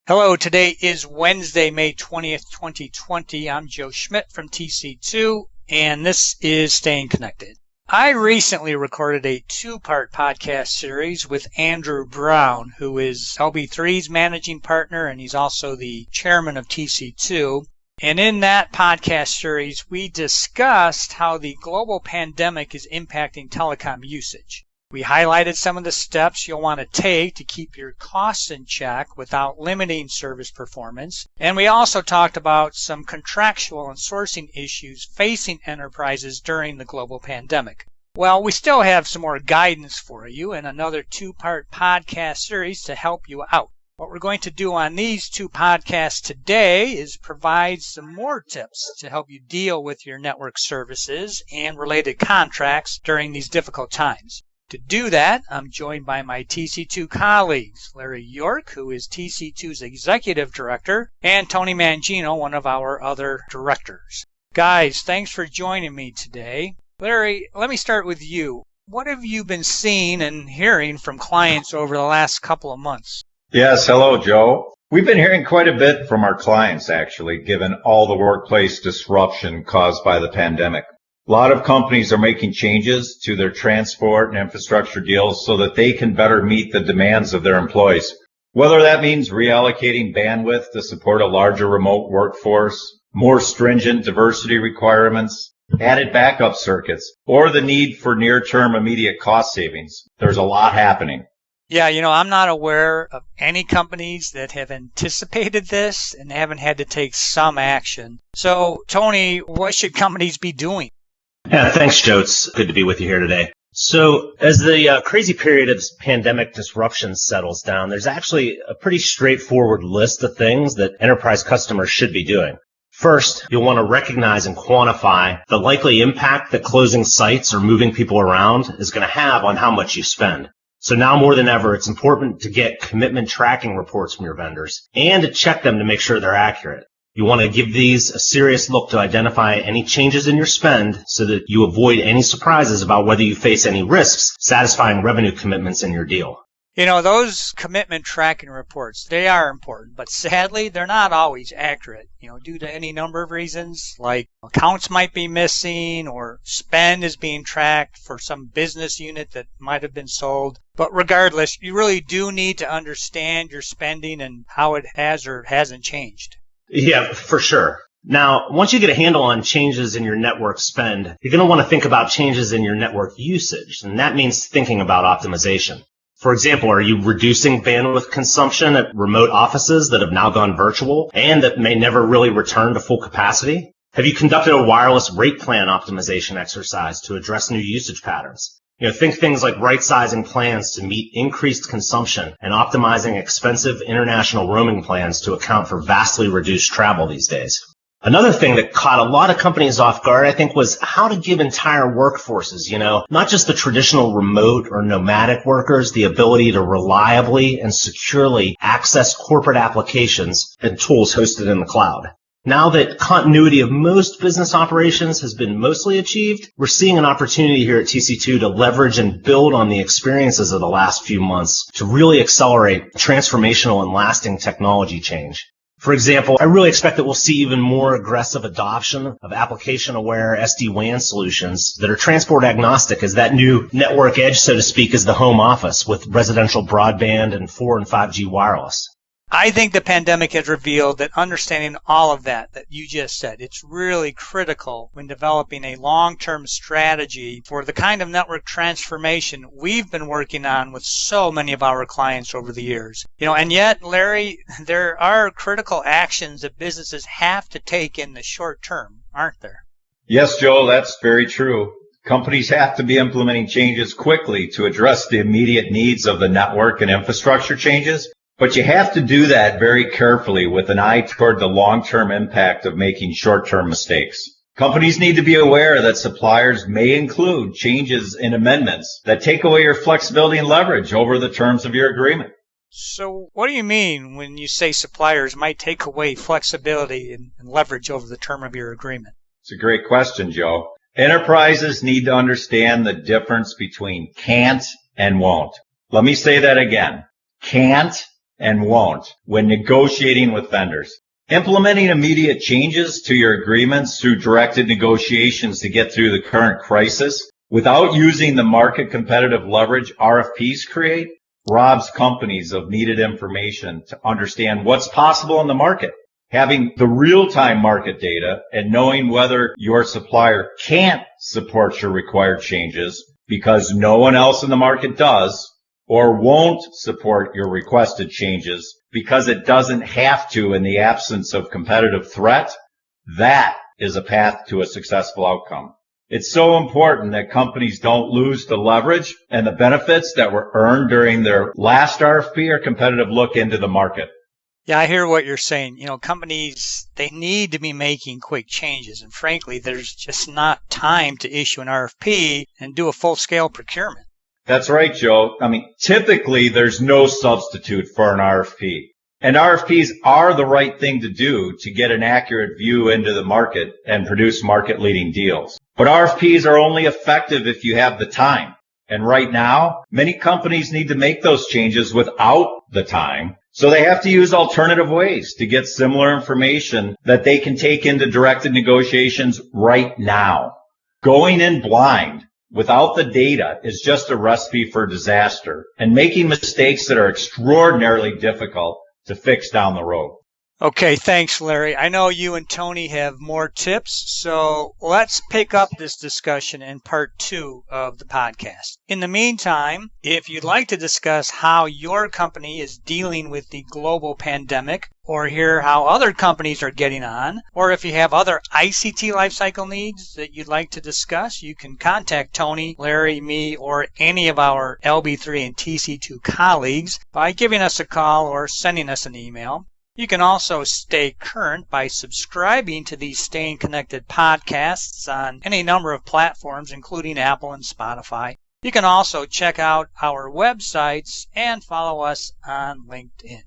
Hello, today is Wednesday, May 20th, 2020. I'm Joe Schmidt from TC2, and this is Staying Connected. I recently recorded a two-part podcast series with Andrew Brown, who is LB3's managing partner, and he's also the chairman of TC2. And in that podcast series, we discussed how the global pandemic is impacting telecom usage. We highlighted some of the steps you'll want to take to keep your costs in check without limiting service performance. And we also talked about some contractual and sourcing issues facing enterprises during the global pandemic. Well, we still have some more guidance for you and another two-part podcast series to help you out. What we're going to do on these two podcasts today is provide some more tips to help you deal with your network services and related contracts during these difficult times. To do that, I'm joined by my TC2 colleagues, Larry York, who is TC2's Executive Director, and Tony Mangino, one of our other directors. Guys, thanks for joining me today. Larry, let me start with you. What have you been seeing and hearing from clients over the last couple of months? Yes, hello, Joe. We've been hearing quite a bit from our clients, actually, given all the workplace disruption caused by the pandemic. A lot of companies are making changes to their transport and infrastructure deals so that they can better meet the demands of their employees. Whether that means reallocating bandwidth to support a larger remote workforce, more stringent diversity requirements, added backup circuits, or the need for near-term immediate cost savings. There's a lot happening. Yeah, I'm not aware of any companies that have anticipated this and haven't had to take some action. So, Tony, what should companies be doing? Yeah, thanks, Joe. It's good to be with you here today. So as the crazy period of pandemic disruption settles down, there's actually a pretty straightforward list of things that enterprise customers should be doing. First, you'll want to recognize and quantify the likely impact that closing sites or moving people around is going to have on how much you spend. So now more than ever, it's important to get commitment tracking reports from your vendors and to check them to make sure they're accurate. You want to give these a serious look to identify any changes in your spend so that you avoid any surprises about whether you face any risks satisfying revenue commitments in your deal. Those commitment tracking reports, they are important, but sadly, they're not always accurate, due to any number of reasons, like accounts might be missing or spend is being tracked for some business unit that might have been sold. But regardless, you really do need to understand your spending and how it has or hasn't changed. Yeah, for sure. Now, once you get a handle on changes in your network spend, you're going to want to think about changes in your network usage, and that means thinking about optimization. For example, are you reducing bandwidth consumption at remote offices that have now gone virtual and that may never really return to full capacity? Have you conducted a wireless rate plan optimization exercise to address new usage patterns? Think things like right-sizing plans to meet increased consumption and optimizing expensive international roaming plans to account for vastly reduced travel these days. Another thing that caught a lot of companies off guard, I think, was how to give entire workforces, not just the traditional remote or nomadic workers, the ability to reliably and securely access corporate applications and tools hosted in the cloud. Now that continuity of most business operations has been mostly achieved, we're seeing an opportunity here at TC2 to leverage and build on the experiences of the last few months to really accelerate transformational and lasting technology change. For example, I really expect that we'll see even more aggressive adoption of application-aware SD-WAN solutions that are transport agnostic as that new network edge, so to speak, is the home office with residential broadband and 4 and 5G wireless. I think the pandemic has revealed that understanding all of that you just said, it's really critical when developing a long-term strategy for the kind of network transformation we've been working on with so many of our clients over the years. And yet, Larry, there are critical actions that businesses have to take in the short term, aren't there? Yes, Joe, that's very true. Companies have to be implementing changes quickly to address the immediate needs of the network and infrastructure changes. But you have to do that very carefully with an eye toward the long-term impact of making short-term mistakes. Companies need to be aware that suppliers may include changes in amendments that take away your flexibility and leverage over the terms of your agreement. So what do you mean when you say suppliers might take away flexibility and leverage over the term of your agreement? It's a great question, Joe. Enterprises need to understand the difference between can't and won't. Let me say that again. Can't and won't when negotiating with vendors. Implementing immediate changes to your agreements through directed negotiations to get through the current crisis without using the market competitive leverage RFPs create robs companies of needed information to understand what's possible in the market. Having the real-time market data and knowing whether your supplier can't support your required changes because no one else in the market does, or won't support your requested changes because it doesn't have to in the absence of competitive threat, that is a path to a successful outcome. It's so important that companies don't lose the leverage and the benefits that were earned during their last RFP or competitive look into the market. Yeah, I hear what you're saying. Companies, they need to be making quick changes. And frankly, there's just not time to issue an RFP and do a full-scale procurement. That's right, Joe. Typically, there's no substitute for an RFP. And RFPs are the right thing to do to get an accurate view into the market and produce market-leading deals. But RFPs are only effective if you have the time. And right now, many companies need to make those changes without the time. So they have to use alternative ways to get similar information that they can take into directed negotiations right now. Going in blind without the data is just a recipe for disaster and making mistakes that are extraordinarily difficult to fix down the road. Okay, thanks, Larry. I know you and Tony have more tips, so let's pick up this discussion in part 2 of the podcast. In the meantime, if you'd like to discuss how your company is dealing with the global pandemic, or hear how other companies are getting on, or if you have other ICT lifecycle needs that you'd like to discuss, you can contact Tony, Larry, me, or any of our LB3 and TC2 colleagues by giving us a call or sending us an email. You can also stay current by subscribing to these Staying Connected podcasts on any number of platforms, including Apple and Spotify. You can also check out our websites and follow us on LinkedIn.